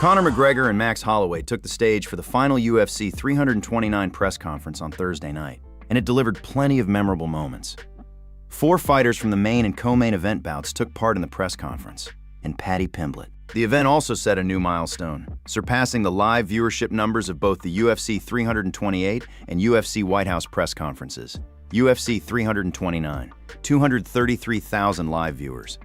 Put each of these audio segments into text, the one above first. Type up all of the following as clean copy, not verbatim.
Conor McGregor and Max Holloway took the stage for the final UFC 329 press conference on Thursday night, and it delivered plenty of memorable moments. 4 fighters from the main and co-main event bouts took part in the press conference, and Paddy Pimblett. The event also set a new milestone, surpassing the live viewership numbers of both the UFC 328 and UFC White House press conferences. UFC 329, 233,000 live viewers.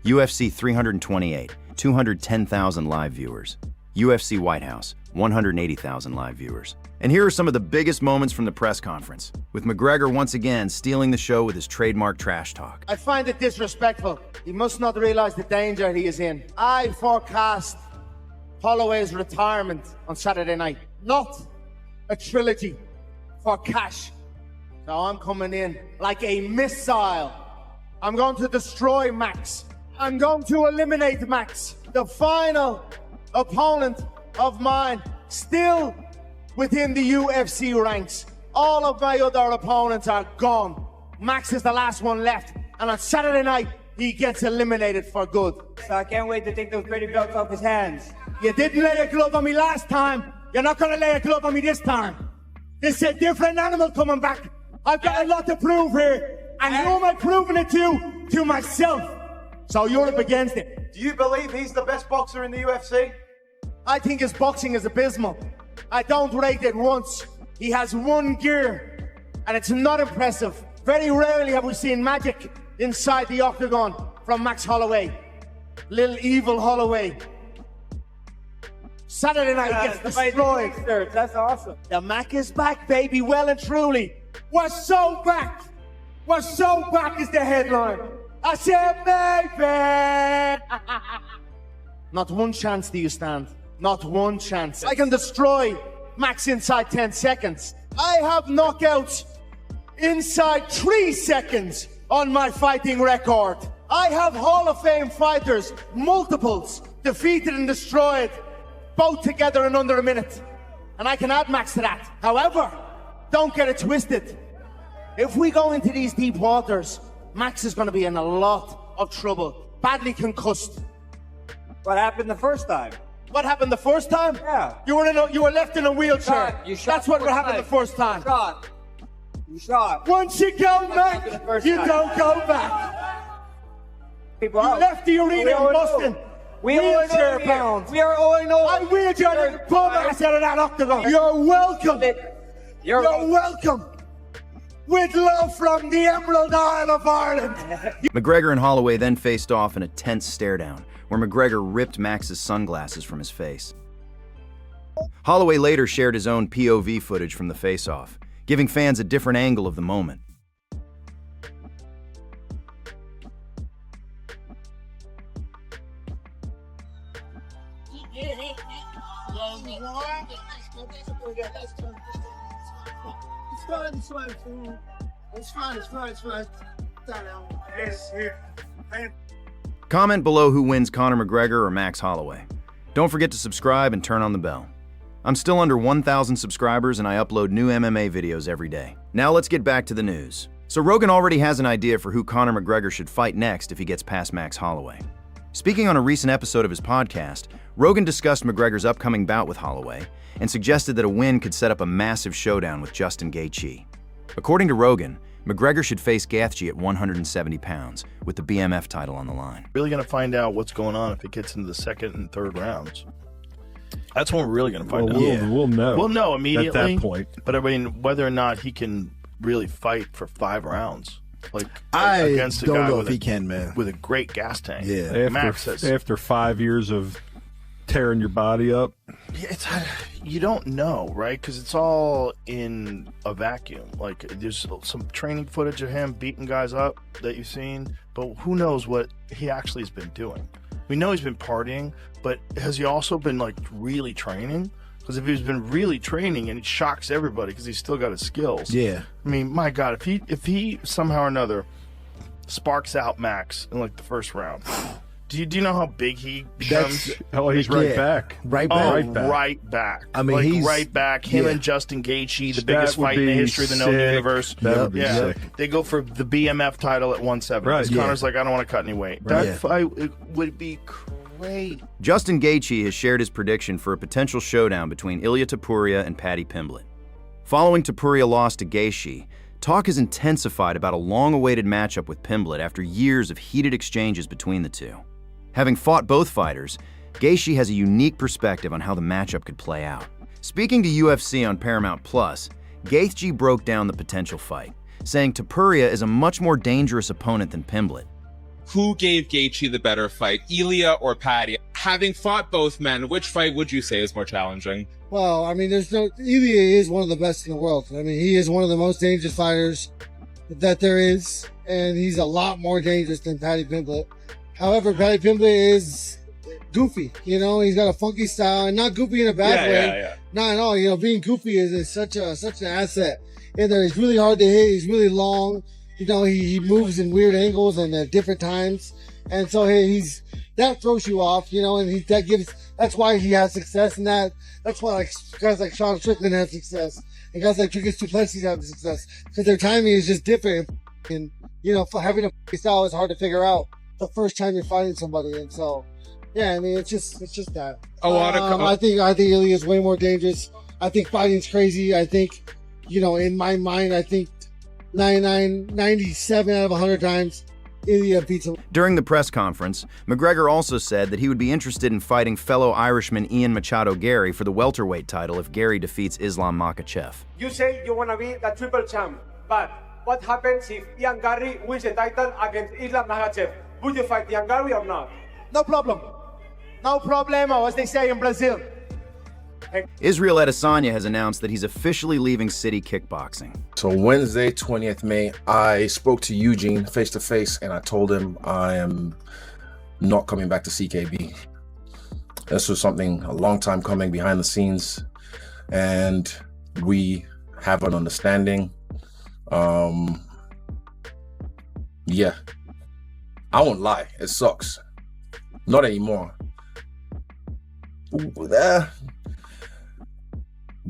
UFC 328, 210,000 live viewers. UFC White House, 180,000 live viewers. And here are some of the biggest moments from the press conference, with McGregor once again stealing the show with his trademark trash talk. I find it disrespectful. He must not realize the danger he is in. I forecast Holloway's retirement on Saturday night, not a trilogy for cash. So I'm coming in like a missile. I'm going to destroy Max. I'm going to eliminate Max. The final opponent of mine, still within the UFC ranks. All of my other opponents are gone. Max is the last one left. And on Saturday night, he gets eliminated for good. So I can't wait to take those pretty belts off his hands. You didn't lay a glove on me last time. You're not going to lay a glove on me this time. This is a different animal coming back. I've got a lot to prove here. And who am I proving it to? To myself. So you're up against it. Do you believe he's the best boxer in the UFC? I think his boxing is abysmal. I don't rate it once. He has one gear, and it's not impressive. Very rarely have we seen magic inside the octagon from Max Holloway. Little evil Holloway. Saturday night gets destroyed. That's awesome. The Mac is back, baby, well and truly. We're so back. We're so back is the headline. I said, baby. Not one chance do you stand. Not one chance. I can destroy Max inside 10 seconds. I have knockouts inside 3 seconds on my fighting record. I have Hall of Fame fighters, multiples, defeated and destroyed, both together in under a minute. And I can add Max to that. However, don't get it twisted. If we go into these deep waters, Max is going to be in a lot of trouble. Badly concussed. What happened the first time? What happened the first time? Yeah. You were left in a wheelchair. You shot That's what happened the first time. You shot. Once you go back, you don't go back. People You left the arena in Boston. Wheelchair bound. We are all in all. I wheeled you out of the bum ass out of that octagon. You're welcome. You're welcome. With love from the Emerald Isle of Ireland. McGregor and Holloway then faced off in a tense stare-down, where McGregor ripped Max's sunglasses from his face. Holloway later shared his own POV footage from the face-off, giving fans a different angle of the moment. Comment below who wins Conor McGregor or Max Holloway. Don't forget to subscribe and turn on the bell. I'm still under 1,000 subscribers and I upload new MMA videos every day. Now let's get back to the news. So Rogan already has an idea for who Conor McGregor should fight next if he gets past Max Holloway. Speaking on a recent episode of his podcast, Rogan discussed McGregor's upcoming bout with Holloway and suggested that a win could set up a massive showdown with Justin Gaethje. According to Rogan, McGregor should face Gaethje at 170 pounds, with the BMF title on the line. Really going to find out what's going on if it gets into the second and third rounds. That's when we're really going to find out. We'll know. We'll know immediately. At that point. But I mean, whether or not he can really fight for 5 rounds. Like I against a don't guy know with if he can, man. With a great gas tank. Yeah. After 5 years of tearing your body up. It's you don't know, right? Because it's all in a vacuum. Like there's some training footage of him beating guys up that you've seen, but who knows what he actually has been doing? We know he's been partying, but has he also been like really training? Because if he's been really training and it shocks everybody because he's still got his skills. Yeah. I mean, my God, if he somehow or another sparks out Max in like the first round. Do you know how big he becomes? He's right back. Right back. Right back. I mean, like, he's right back. Him and Justin Gaethje, the That biggest would fight in the be history of the known sick. universe. That would be sick. They go for the BMF title at 170. Right. Connor's like, I don't want to cut any weight. Right. That fight it would be wait. Justin Gaethje has shared his prediction for a potential showdown between Ilia Topuria and Paddy Pimblett. Following Topuria's loss to Gaethje, talk has intensified about a long-awaited matchup with Pimblett after years of heated exchanges between the two. Having fought both fighters, Gaethje has a unique perspective on how the matchup could play out. Speaking to UFC on Paramount+, Gaethje broke down the potential fight, saying Topuria is a much more dangerous opponent than Pimblett. Who gave Gaethje the better fight, Ilia or Paddy? Having fought both men, which fight would you say is more challenging? Well, I mean, Ilia is one of the best in the world. I mean, he is one of the most dangerous fighters that there is, and he's a lot more dangerous than Paddy Pimblett. However, Paddy Pimblett is goofy, you know, he's got a funky style, and not goofy in a bad way. Yeah. Not at all. You know, being goofy is such an asset. And he's really hard to hit, he's really long. You know, he moves in weird angles and at different times. And so that throws you off, you know, and that's why he has success, and that's why like guys like Sean Strickland have success, and guys like Dricus Du Plessis have success, because their timing is just different. And, you know, having a style is hard to figure out the first time you're fighting somebody. And so, yeah, I mean, it's just that. I think Ilia is way more dangerous. I think fighting's crazy. I think, you know, in my mind, I think 97 out of 100 times, Ilia beats him. During the press conference, McGregor also said that he would be interested in fighting fellow Irishman Ian Garry for the welterweight title if Garry defeats Islam Makhachev. You say you want to be the triple champ, but what happens if Ian Garry wins the title against Islam Makhachev? Would you fight Ian Garry or not? No problem. No problemo, as they say in Brazil. Israel Adesanya has announced that he's officially leaving City Kickboxing. So Wednesday, 20th May, I spoke to Eugene face to face, and I told him I am not coming back to CKB. This was something a long time coming behind the scenes, and we have an understanding. Yeah, I won't lie, it sucks. Not anymore.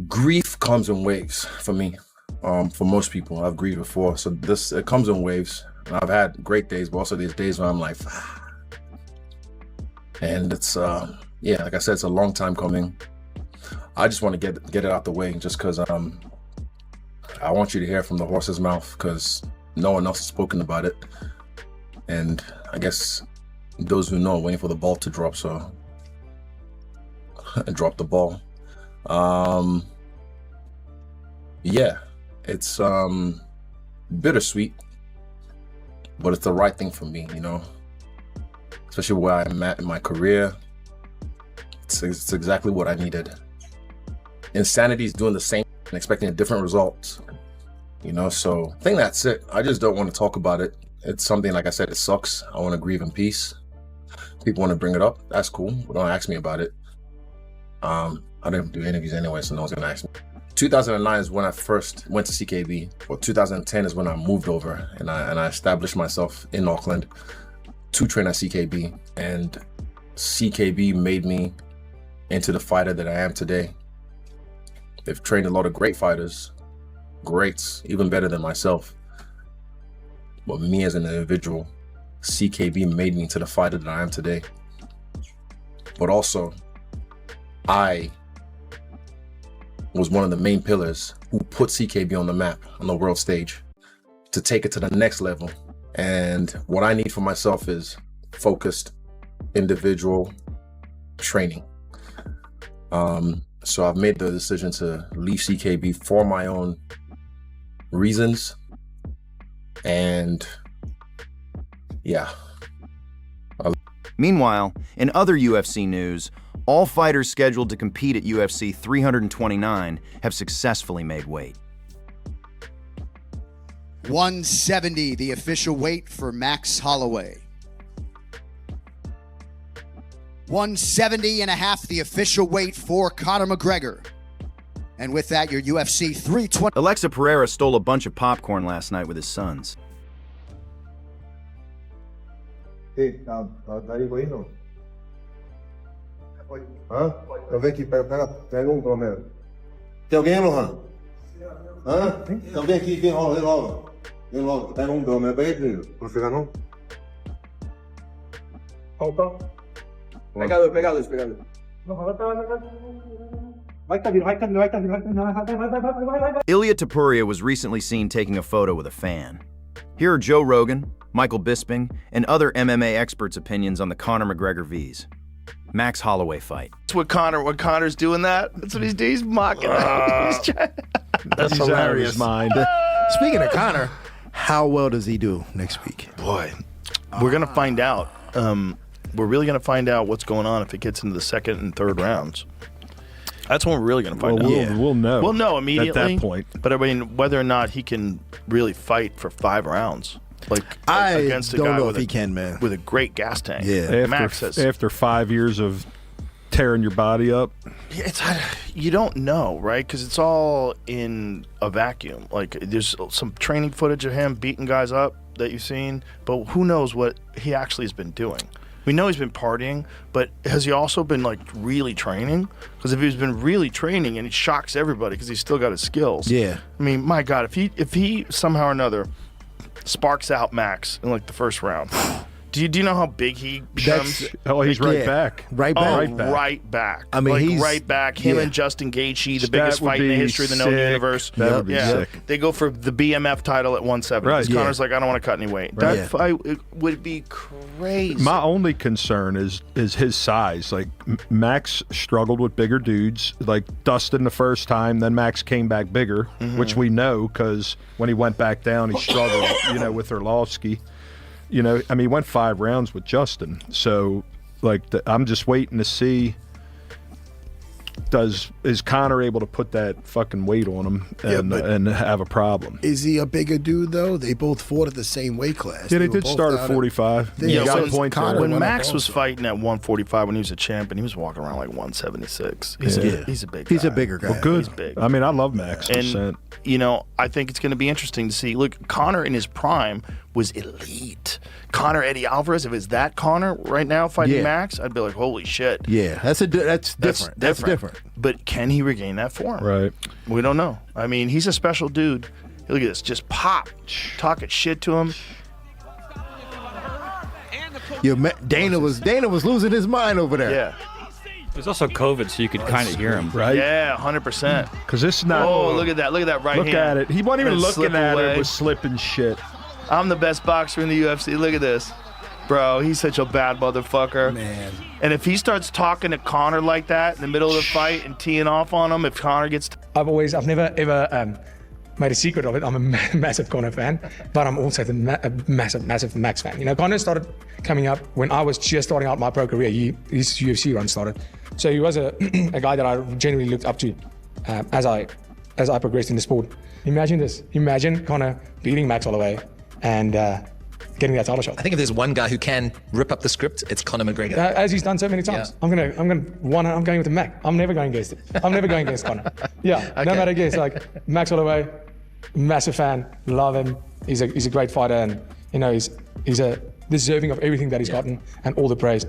Grief comes in waves for me. For most people, I've grieved before, so it comes in waves. And I've had great days, but also there's days where I'm like, and it's yeah, like I said, it's a long time coming. I just want to get it out the way, just because I want you to hear from the horse's mouth, because no one else has spoken about it. And I guess those who know are waiting for the ball to drop, so I dropped the ball. Yeah, it's bittersweet, but it's the right thing for me, you know, especially where I'm at in my career. It's exactly what I needed. Insanity is doing the same and expecting a different result, you know, so I think that's it. I just don't want to talk about it. It's something, like I said, it sucks. I want to grieve in peace. People want to bring it up, that's cool, but don't ask me about it. I didn't do interviews anyway, so no one's gonna ask me. 2009 is when I first went to CKB. Well, 2010 is when I moved over and I established myself in Auckland to train at CKB. And CKB made me into the fighter that I am today. They've trained a lot of great fighters, greats, even better than myself. But me as an individual, CKB made me into the fighter that I am today. But also, I was one of the main pillars who put CKB on the map, on the world stage, to take it to the next level. And what I need for myself is focused individual training. So I've made the decision to leave CKB for my own reasons. And yeah. Meanwhile, in other UFC news, all fighters scheduled to compete at UFC 329 have successfully made weight. 170, the official weight for Max Holloway. 170.5, the official weight for Conor McGregor. And with that, your UFC 320. Alexa Pereira stole a bunch of popcorn last night with his sons. Ei, tá aí não? Hã? Então vem aqui, pega pelo menos. Tem alguém, Lohan? Hã? Então vem aqui, vem logo. Vem logo, pega pelo menos. Pega aí, não vou pegar não? Falta. Pegado. Ilia Topuria was recently seen taking a photo with a fan. Here are Joe Rogan, Michael Bisping, and other MMA experts' opinions on the Conor McGregor Vs. Max Holloway fight. That's what Conor's doing that. That's what he's doing. He's mocking it. That's hilarious. Mind. Speaking of Conor, how well does he do next week? Boy, we're going to find out. We're really going to find out what's going on if it gets into the second and third rounds. That's when we're really going to find out. We'll know. We'll know immediately. At that point. But I mean, whether or not he can really fight for 5 rounds. Like I against a don't guy know with if he can, man. With a great gas tank. Yeah. After 5 years of tearing your body up. You don't know, right? Because it's all in a vacuum. Like there's some training footage of him beating guys up that you've seen, but who knows what he actually has been doing. We know he's been partying, but has he also been like really training? Because if he's been really training and he shocks everybody because he's still got his skills. Yeah. I mean, my God, if he somehow or another sparks out Max in like the first round, do you know how big he becomes? He's right back. Right back. Right back. I mean, he's right back. Him and Justin Gaethje, the biggest fight in the history of the known universe. That would be sick. They go for the BMF title at 170. Right. Conor's like, I don't want to cut any weight. Right. That fight would be crazy. My only concern is his size. Like Max struggled with bigger dudes, like Dustin the first time. Then Max came back bigger, which we know because when he went back down, he struggled, with Orlovsky. He went 5 rounds with Justin. So, I'm just waiting to see, is Conor able to put that fucking weight on him and have a problem? Is he a bigger dude, though? They both fought at the same weight class. Yeah, they did start at 45. When Max was fighting at 145 when he was a champion, he was walking around like 176. He's a big guy. He's a bigger guy. Well, good. He's big. I mean, I love Max. And, I think it's going to be interesting to see. Look, Conor in his prime was elite. Conor Eddie Alvarez, if it's that Conor right now fighting Max, I'd be like, holy shit. Yeah, that's different. That's different. But can he regain that form? Right. We don't know. I mean, he's a special dude. Look at this, just pop, talking shit to him. Dana was losing his mind over there. Yeah. There's also COVID, so you could kind of hear him. Right? Yeah, 100%. Because this is not... Oh, look at that. Look at that right hand. Look at it. He wasn't even looking at away. it. It was slipping shit. I'm the best boxer in the UFC. Look at this. Bro, he's such a bad motherfucker. Man. And if he starts talking to Conor like that in the middle of the fight and teeing off on him, if Conor gets... I've never ever made a secret of it. I'm a massive Conor fan, but I'm also a massive Max fan. Conor started coming up when I was just starting out my pro career. His UFC run started. So he was a guy that I genuinely looked up to as I progressed in the sport. Imagine this. Imagine Conor beating Max Holloway and getting that title shot. I think if there's one guy who can rip up the script, it's Conor McGregor. As he's done so many times. Yeah. I'm going with the Mac. I'm never going against it. I'm never going against Conor. Yeah, okay. No matter against like Max Holloway, massive fan, love him. He's a great fighter, and he's a deserving of everything that he's gotten and all the praise.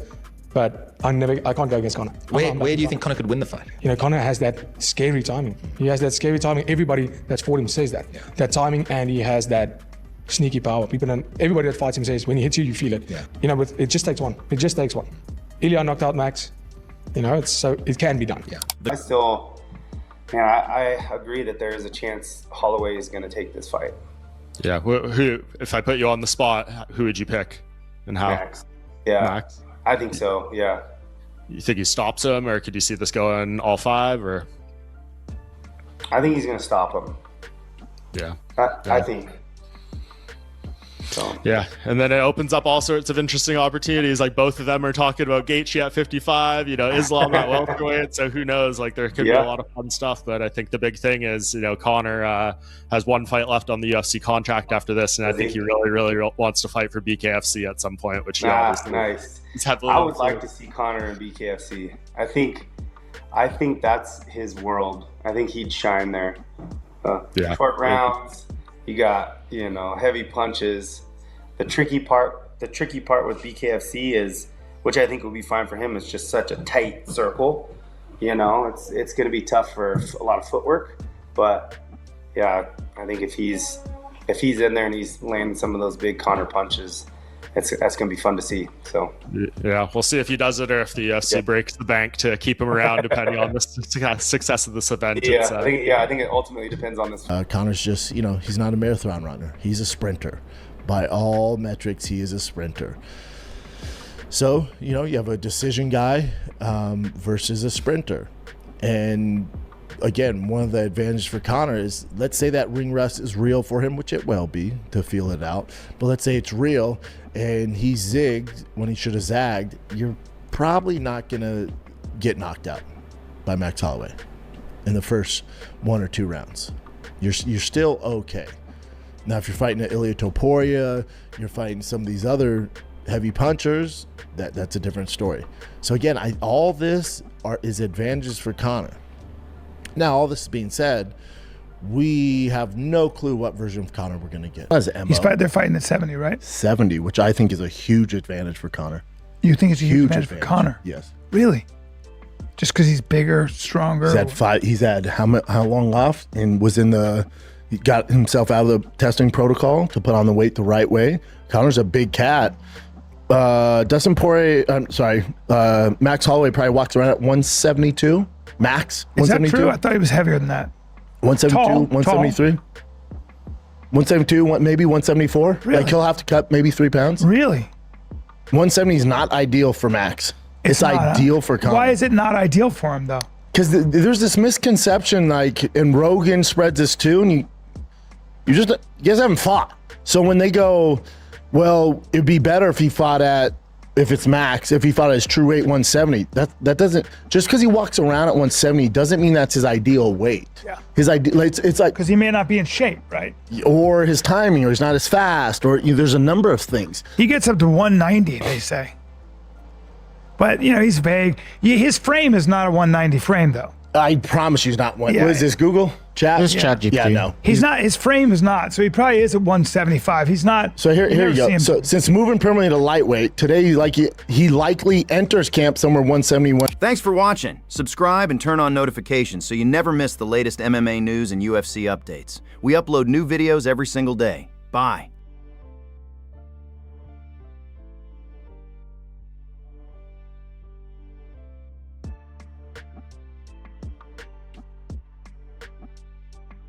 But I can't go against Conor. Where do you think Conor could win the fight? Conor has that scary timing. He has that scary timing. Everybody that's fought him says that. Yeah. That timing, and he has that sneaky power. Everybody that fights him says when he hits you, you feel it. Yeah. It just takes one. It just takes one. Ilia knocked out Max. It can be done. Yeah. I agree that there is a chance Holloway is going to take this fight. Yeah. Who? If I put you on the spot, who would you pick, and how? Max. Yeah. Max. I think so, yeah. You think he stops him, or could you see this going all 5? Or I think he's going to stop him. Yeah. I think. So. Yeah, and then it opens up all sorts of interesting opportunities. Like both of them are talking about Gaethje at 55. Islam at welterweight. So who knows? Like there could be a lot of fun stuff. But I think the big thing is, Conor has 1 fight left on the UFC contract after this, and I think he really, really wants to fight for BKFC at some point. Which nice. I would like like to see Conor in BKFC. I think that's his world. I think he'd shine there. Short rounds. You got heavy punches. The tricky part with BKFC is, which I think will be fine for him, is just such a tight circle. It's going to be tough for a lot of footwork. But yeah, I think if he's in there and he's landing some of those big Conor punches, that's going to be fun to see. So yeah, we'll see if he does it or if the UFC breaks the bank to keep him around, depending on the success of this event. Yeah, I think it ultimately depends on this. Conor's just, he's not a marathon runner. He's a sprinter. By all metrics, he is a sprinter. So, you have a decision guy versus a sprinter. And again, one of the advantages for Conor is, let's say that ring rust is real for him, which it will be to feel it out. But let's say it's real and he zigged when he should have zagged. You're probably not going to get knocked out by Max Holloway in the first 1 or 2 rounds. You're still okay. Now, if you're fighting Ilia Topuria, you're fighting some of these other heavy punchers, that's a different story. So again, all this is advantages for Conor. Now, all this being said, we have no clue what version of Conor we're going to get. They're fighting at 70, right? 70, which I think is a huge advantage for Conor. You think it's a huge advantage for Conor? Yes. Really? Just because he's bigger, stronger? He's had how long off, and he got himself out of the testing protocol to put on the weight the right way. Conor's a big cat. Max Holloway probably walks around at 172. Max? Is that true? I thought he was heavier than that. 172, Tall, 173? 172, maybe 174? Really? Like, he'll have to cut maybe 3 pounds? Really? 170 is not ideal for Max. It's ideal for Conor. Why is it not ideal for him, though? Because there's this misconception, and Rogan spreads this too, and you guys haven't fought. So when they go, well, it'd be better if he fought if it's Max, if he fought at his true weight 170, that doesn't, just because he walks around at 170 doesn't mean that's his ideal weight. Yeah. His ideal, it's like, because he may not be in shape, right? Or his timing, or he's not as fast, or there's a number of things. He gets up to 190, they say. But, he's vague. His frame is not a 190 frame, though. I promise you he's not one. What is this, Google? Chat? It's ChatGPT. Yeah, no. He's not, his frame is not, so he probably is at 175. He's not. So here you go. So since moving permanently to lightweight, today he likely enters camp somewhere 171. Thanks for watching. Subscribe and turn on notifications so you never miss the latest MMA news and UFC updates. We upload new videos every single day. Bye.